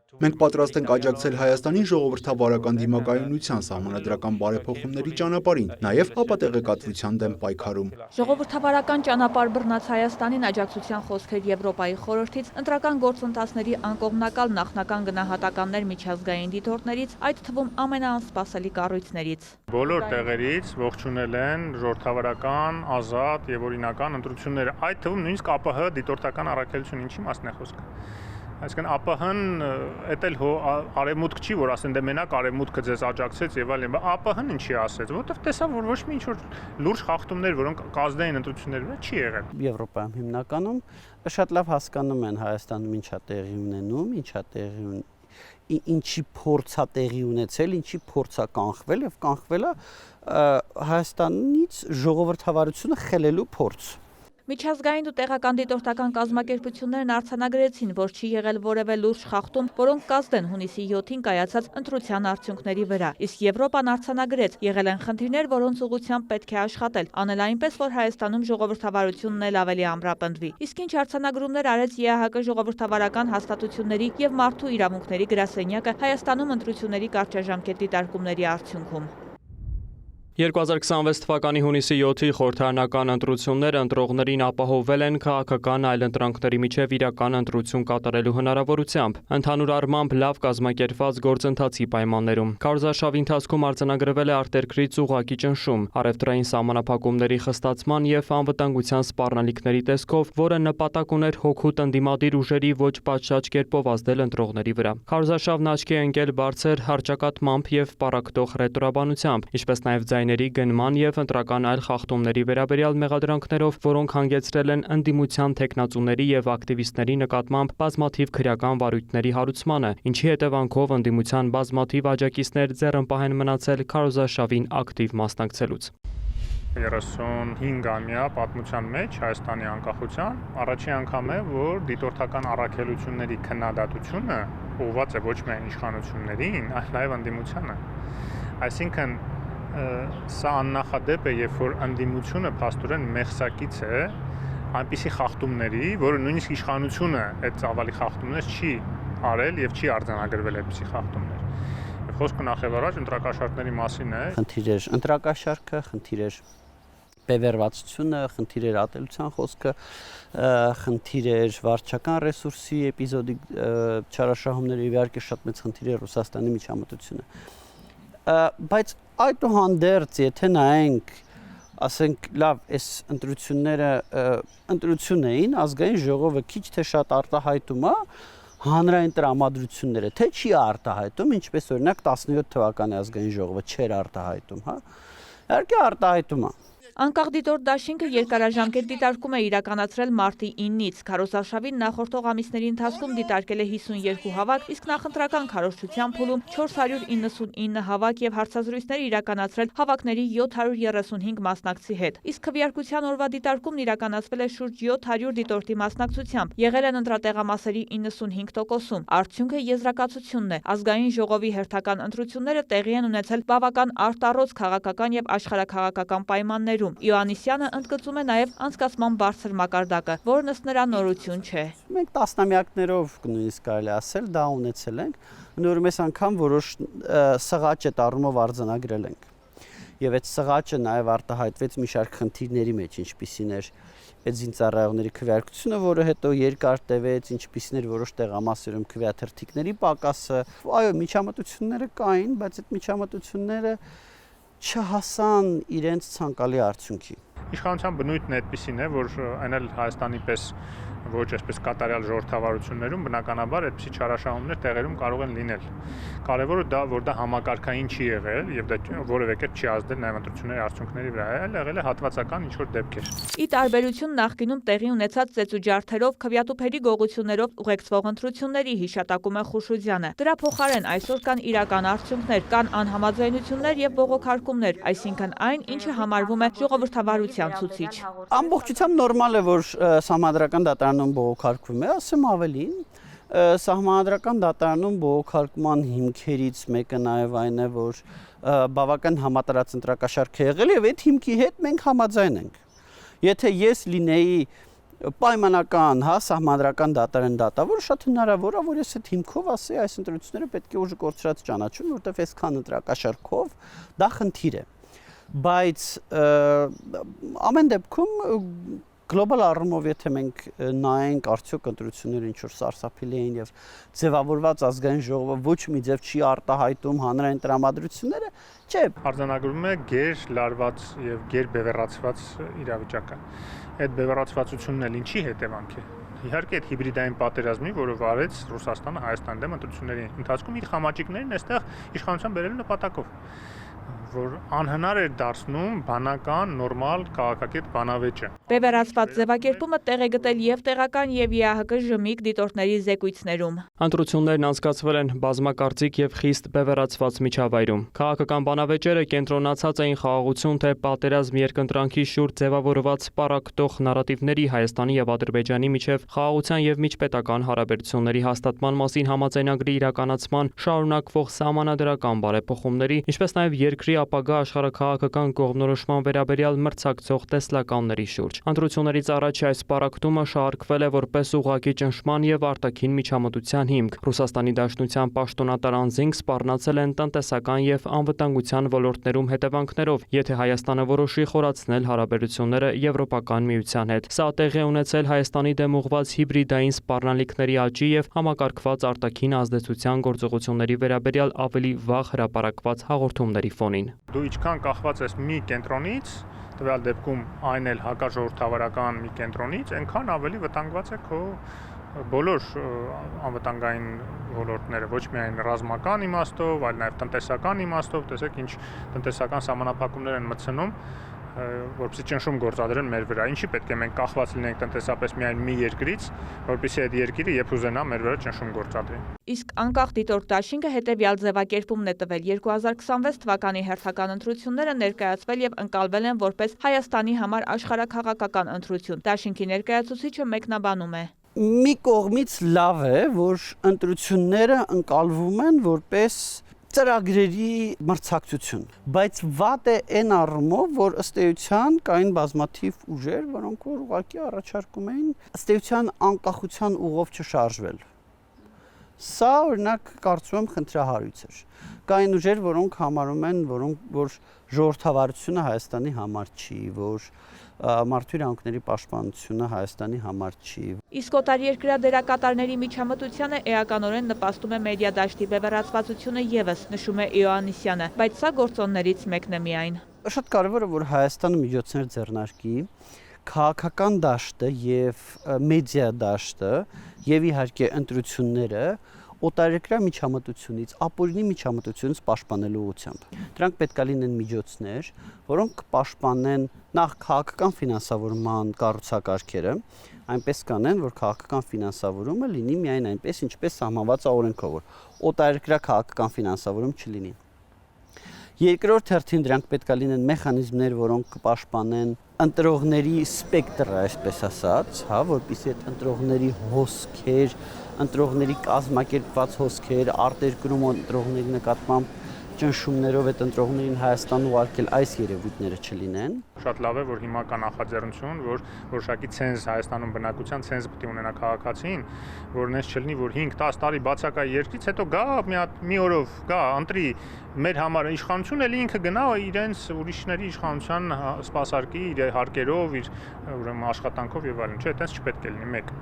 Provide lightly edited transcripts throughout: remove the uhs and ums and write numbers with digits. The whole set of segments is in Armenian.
Մենք պատրաստ ենք աջակցել Հայաստանին ժողովրդավարական դիմակայունության, սահմանադրական բարեփոխումների ճանապարհին, նաև ապատեղեկատվության դեմ պայքարում։ Ժողովրդավարական ճանապարհ բռնած Հայաստանին աջակցության խոսքեր Եվրոպայի խորհրդից, ընտրական գործընթացների անկողմնակալ նախնական գնահատականներ միջազգային դիտորդներից, այդ թվում ամենաանսպասելի կառույցներից։ Բոլոր տեղերից ողջունել են ժողովրդավարական, ազատ եւ օրինական ընտրությունները, այդ թվում նույնիսկ ԱՊՀ դիտորդական առաքելություն, ինչի մասն է խոսքը։ Այսինքն ԱՊՀ-ն էտել արևմուտք չի, որ ասեն դե մենակ արևմուտքը ձեզ աջակցեց եւ այլն, ԱՊՀ-ն ինչի ասեց, որովհետեւ տեսավ, որ ոչ մի ինչ-որ լուրջ խախտումներ, որոնք կազդային ընտրությունների վրա չի եղել։ Եվրոպայում հիմնականում շատ լավ հասկանում են Հայաստանում ինչա տեղի ունենում, ինչա տեղի ինչի փորձ է տեղի ունեցել, ինչի փորձ է կանխվել եւ կանխվել է Հայաստանից ժողովրդավարությունը խելելու փորձ։ Միջազգային ու տեղական դիտորդական կազմակերպություններն արձանագրեցին, որ չի եղել որևէ լուրջ խախտում, որոնք կազդեն հունիսի 7-ին կայացած ընտրության արդյունքների վրա։ Իսկ Եվրոպան արձանագրեց, եղել են խնդիրներ, որոնց ուղղությամբ պետք է աշխատել, անել այնպես, որ Հայաստանում ժողովրդավարությունն էլ ավելի ամրապնդվի։ Իսկ ինչ արձանագրումներ արեց ԵԱՀԿ ժողովրդավարական հաստատությունների եւ մարդու իրավունքների գրասենյակը Հայաստանում ընտրությունների կարճաժամկետ դիտարկումների արդյունքում։ 2026 թվականի հունիսի 7-ի խորհրդարանական ընտրությունները ընտրողներին ապահովվել են քաղաքական այլընտրանքների միջև իրական ընտրություն կատարելու հնարավորությամբ, ընդհանուր առմամբ լավ կազմակերպված գործընթացի պայմաններում։ Քարոզարշավի ընթացքում արձանագրվել է արտերկրից ուղղակի ճնշում, առևտրային սահմանափակումների խստացման եւ անվտանգության սպառնալիքների տեսքով, որը նպատակ ուներ հօգուտ ընդդիմադիր ուժերի ոչ պատշաճ կերպով ազդել ընտրողների վրա։ Քարոզարշավն աչքի է ընկել բարձր հռչակատմամբ եւ պառակտող ռետորաբանությամբ, ինչպես նաեւ ների գնման եւ ընտրական այլ խախտումների վերաբերյալ մեղադրանքներով, որոնք հանգեցրել են ընդդիմության թեկնածուների եւ ակտիվիստների նկատմամբ բազմաթիվ քրեական վարույթների հարուցմանը, ինչի հետևանքով ընդդիմության բազմաթիվ աջակիցներ ձեռնպահ են մնացել քարոզարշավին ակտիվ մասնակցելուց։ 35-ամյա պատմության մեջ Հայաստանի անկախության առաջին անգամ է, որ դիտորդական առաքելությունների քննադատությունը ուղղված է ոչ միայն իշխանություններին, այլ նաեւ ընդդիմությանը։ Այսինքն սա աննախադեպ է, երբ որ ընդդիմությունը փաստորեն մեղսակից է այնպիսի խախտումների, որը նույնիսկ իշխանությունը այդ ծավալի խախտումներ չի արել եւ չի արձանագրվել այդպիսի խախտումներ։ Եվ խոսքը նախ եւ առաջ ընտրակաշառքների մասին է։ Խնդիր էր ընտրակաշառքը, խնդիր էր բևեռվածությունը, խնդիր էր ատելության խոսքը, խնդիր էր վարչական ռեսուրսի էպիզոդիկ չարաշահումները, իհարկե շատ մեծ խնդիր է Ռուսաստանի միջամտությունը։ Բայց այդուհանդերձ, եթե նայենք, ասենք, լավ, այս ընտրությունները ընտրություն էին, ազգային ժողովը քիչ թե շատ արտահայտում է հանրային տրամադրությունները, թե չի արտահայտում, ինչպես օրինակ 17 թվականի ազգային ժողովը չէր արտահայտում, հա։ Իհարկե արտահայտում է։ Անկախ դիտորդ դաշինքը երկարաժամկետ դիտարկում է իրականացրել մարտի 9-ից։ Քարոզարշավին նախորդող ամիսների ընթացքում դիտարկել է 52 հավաք, իսկ նախընտրական քարոզչության փուլում 499 հավաք եւ հարցազրույցներ իրականացրել հավաքների 735 մասնակցի հետ։ Իսկ քվեարկության օրվա դիտարկումն իրականացվել է շուրջ 700 դիտորդի մասնակցությամբ։ Եղել են ընտրատեղամասերի 95%-ում։ Արդյունքը եզրակացությունն է։ Ազգային ժողովի հերթական ընտրությունները տեղի են ունեցել բավական արտառոց քաղաքական եւ աշխարհաքաղաքական պայմաններում։ Իոաննիսյանը ընդգծում է նաև անցկացման բարձր մակարդակը, որն ըստ նրա նորություն չէ։ Մենք տասնամյակներով նույնիսկ կարելի ասել դա ունեցել ենք, նոր մեծ անգամ որոշ սղաճ այդ առումով արձանագրել ենք։ Եվ այդ սղաճը նաև արտահայտվեց մի շարք խնդիրների մեջ, ինչպիսին էր այդ զինծառայողների քվեարկությունը, որը հետո երկար տևեց, ինչպիսին էր որոշ տեղամասերում քվեաթերթիկների պակասը։ Այո, միջամտությունները կային, բայց այդ միջամտությունները չհասան իրենց ցանկալի արդյունքի։ Իշխանության բնույթն է այդպիսին է, որ այն էլ Հայաստանի պես ոչ այսպես կատարյալ ժողովրդավարություններում բնականաբար այդպիսի չարաշահումներ տեղերում կարող են լինել։ Կարևորը դա որ դա համակարգային չի եղել եւ դա որևէ կերպ չի ազդել նաեւ ընտրությունների արդյունքների վրա, այլ եղել է հատվածական ինչ-որ դեպքեր։ Ի տարբերություն նախկինում տեղի ունեցած ծեծուջարդերով, քվեատուփերի գողություններով ուղեկցվող ընտրությունների, հիշատակում է Խուշուձյանը։ Դրա փոխարեն այսօր կան իրական արդյունքներ, կան անհամաձայնություններ եւ բողոքարկումներ, այսինքն այն, ինչը համարվում է ժողովրդավարության ցուցիչ։ Ամբողջությամբ նորմալ է, որ Սահմանադրական դատարանում բողոքարկվում է, ասեմ ավելին, Սահմանադրական դատարանում բողոքարկման հիմքերից մեկը նաև այն է, որ բավական համատարած ընտրակաշառք է եղել եւ այդ հիմքի հետ մենք համաձայն ենք։ Եթե ես լինեի պայմանական, սահմանադրական դատարան դատավորը շատ հնարավոր է, որ ես այդ հիմքով ասեի, այս ընտրությունները պետք է ուժը կորցրած ճանաչում, որտեղ այսքան ընտրակաշարքով դա խնդիր է։ Բայց ամեն դեպքում գլոբալ առումով եթե մենք նայենք արդյոք ընտրությունները ինչ որ սարսափելի են եւ ձևավորված ազգային ժողովը ոչ մի ձև չի արտահայտում հանրային տրամադրությունները, չէ, արձանագրում է գեր լարված եւ գեր բևեռացված իրավիճակը։ Այդ բևեռացվածությունն էլ ինչի հետևանք է։ Իհարկե այդ հիբրիդային պատերազմի, որը վարեց Ռուսաստանը Հայաստանի դեմ ընտրությունների ընթացքում իր խամաճիկներին այստեղ իշխանության բերելու նպատակով, որ անհնար էր դարձնում բանական նորմալ քաղաքակետ բանավեճը։ Բևեռացված ձևակերպումը տեղ է գտել եւ տեղական եւ ԵԱՀԿ ԺՄԻԳ դիտորդների զեկույցներում։ Ընտրություններն անցկացվել են բազմակարծիք եւ խիստ բևեռացված միջավայրում։ Քաղաքական բանավեճերը կենտրոնացած էին խաղաղություն թե պատերազմ երկընտրանքի շուրջ ձևավորված պարակտող նարատիվների Հայաստանի եւ Ադրբեջանի միջև խաղաղության եւ միջպետական հարաբերությունների հաստատման մասին համաձայնագրի իրականացման շարունակվող սահմանադրական բարեփոխումների, ինչպես նաեւ երկրի ապագա աշխարհաքաղաքական կողմնորոշման վերաբերյալ մրցակցող տեսլականների շուրջ։ Ընտրություններից առաջ այս պարակտումը շարքվել է որպես ուղղակի ճնշման եւ արտաքին միջամտության հիմք։ Ռուսաստանի Դաշնության պաշտոնատար անձինք սպառնացել են տնտեսական եւ անվտանգության ոլորտներում հետևանքներով, եթե Հայաստանը որոշի խորացնել հարաբերությունները Եվրոպական միության հետ։ Սա տեղի է ունեցել Հայաստանի դեմ ուղղված հիբրիդային սպառնալիքների աճի եւ համակարգված արտաքին ազդեցության գործողությունների վերաբերյալ ավելի վաղ հրապարակված հաղորդումների ֆոնին։ Դու ինչքան կախված ես մի կենտրոնից, տվյալ դեպքում այն էլ հակաժողովրդավարական մի կենտրոնից, այնքան ավելի վտանգված է քո բոլոր անվտանգային ոլորտները, ոչ միայն ռազմական իմաստով, այլ նաև տնտեսական իմաստով, տեսեք ինչ տնտեսական սահմանափակումներ են մտցնում, որպեսզի ճնշում գործադրեն մեր վրա։ Ինչի պետք է մենք կախված լինենք տնտեսապես միայն մի երկրից, որպեսզի այդ երկիրը երբ ուզենա մեր վրա ճնշում գործադրի։ Իսկ անկախ դիտորդ դաշինքը հետևյալ ձևակերպումն է տվել 2026 թվականի հերթական ընտրությունները ներկայացվել եւ ընկալվել են որպես Հայաստանի համար աշխարհաքաղաքական ընտրություն։ Դաշինքի ներկայացուցիչը մեկնաբանում է. Մի կողմից լավ է, որ ընտրությունները ընկալվում են որպես ծրագրերի մրցակցություն, բայց վատ է այն առումով, որ ըստ էության կային բազմաթիվ ուժեր, որոնք որ ուղղակի առաջարկում էին ըստ էության անկախության ուղով չշարժվել։ Սա օրինակ կարծում եմ խնդրահարույց էր։ Կային ուժեր, որոնք համարում են, որ ժողովրդավարությունը Հայաստանի համար չի, որ մարդու իրավունքների պաշտպանությունը Հայաստանի համար չի։ Իսկ օտարերկրյա դերակատարների միջամտությանը էականորեն նպաստում է մեդիա դաշտի բևեռացվածությունը եւս, նշում է Իոաննիսյանը, բայց սա գործոններից մեկն է միայն։ Շատ կարևոր է, որ Հայաստանը միջոցներ ձեռնարկի քաղաքական դաշտը եւ մեդիա դաշտը եւ իհարկե ընտրությունները օտարերկրյա միջամտությունից, ապօրինի միջամտությունից պաշտպանելու ուղղությամբ։ Դրանք պետք է լինեն միջոցներ, որոնք կպաշտպանեն նախ քաղաքական ֆինանսավորման կառուցակարգերը, այնպես կանեն, որ քաղաքական ֆինանսավորումը լինի միայն այնպես, ինչպես սահմանված է օրենքով, որ օտարերկրյա քաղաքական ֆինանսավորում չլինի։ Երկրորդ հերթին դրանք պետք է լինեն մեխանիզմներ, որոնք կպաշտպանեն ընտրողների սպեկտրը, այսպես ասած, որպեսզի այդ ընտրողների հոսքեր, ընտրողների կազմակերպված հոսքեր, արտերկրում ընտրողների նկատմամբ ճնշումներով այդ ընտրողներին Հայաստան ուղարկել այս երևույթները չլինեն։ Շատ լավ է, որ հիմա կա նախաձեռնություն, որ որոշակի ցենզ Հայաստանում բնակության ցենզ պետք է ունենա քաղաքացին, որն էս չլինի, որ 5-10 տարի բացակայ երկրից հետո գա մի օրով գա ընտրի մեր համար իշխանություն էլի ինքը գնա իրենց ուրիշների իշխանության սպասարկի իր հարկերով, իր ուրեմն աշխատանքով եւ այլն, չէ, այտենց չպետք է լինի մեկ։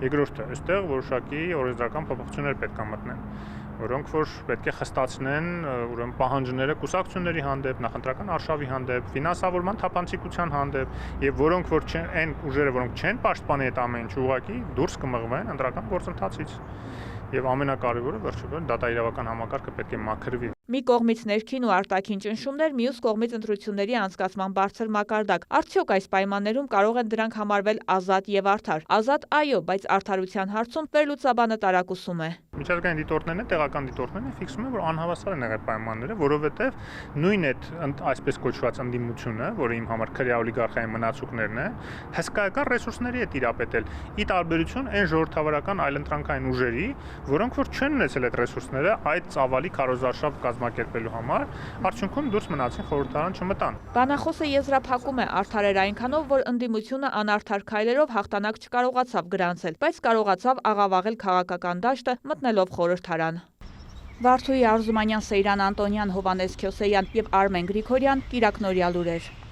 Երկրորդը, այստեղ որոշակի օրենսդրական փոփոխություններ պետք է մտնեն, որոնք որ պետք է խստացնեն ուրեմն պահանջները կուսակցությունների հանդեպ, նախընտրական արշավի հանդեպ, ֆինանսավորման թափանցիկության հանդեպ եւ որոնք որ չեն այն ուժերը, որոնք չեն պաշտպանի այդ ամեն ինչ ուղղակի դուրս կմղվեն ընտրական գործընթացից։ Եվ ամենակարևորը վերջաբան դատաիրավական համակարգը պետք է մաքրվի։ Մի կողմից ներքին ու արտաքին ճնշումներ, մյուս կողմից ընտրությունների անցկացման բարձր մակարդակ։ Արդյոք այս պայմաններում կարող են դրանք համարվել ազատ եւ արդար։ Ազատ այո, բայց արդարության հարցում վերլուծաբանը տարակուսում է։ Միջազգային դիտորդներն, տեղական դիտորդներն ֆիքսում են, որ անհավասար են եղել պայմանները, որովհետև նույն այդ այսպես կոչված ընդդիմությունը, որը իմ համար քրեա օլիգարխիայի մնացուկներն է, հսկայական ռեսուրսների է տիրապետել՝ ի տարբերություն այն ժողովրդավարական այլընտրանքային ուժերի, որոնք որ չեն ունեցել այդ ռեսուրսները այդ ծավալի քարոզարշավ կազմակերպելու համար, արդյունքում դուրս մնացին խորհրդարան չմտան։ Բանախոսը եզրափակում է արդար էր այնքանով, որ ընդդիմությունը անարդար քայլերով հաղթանակ չկարողացավ գրանցել, բայց կարողացավ աղավաղել քաղաքական դաշտը մտնելով խորհրդարան։ Վարդուհի Արզումանյան, Սեյրան Անտոնյան, Հովանես Քյոսեյան եւ Արմեն Գրիգորյան, Կիրակնորյալ լուրեր։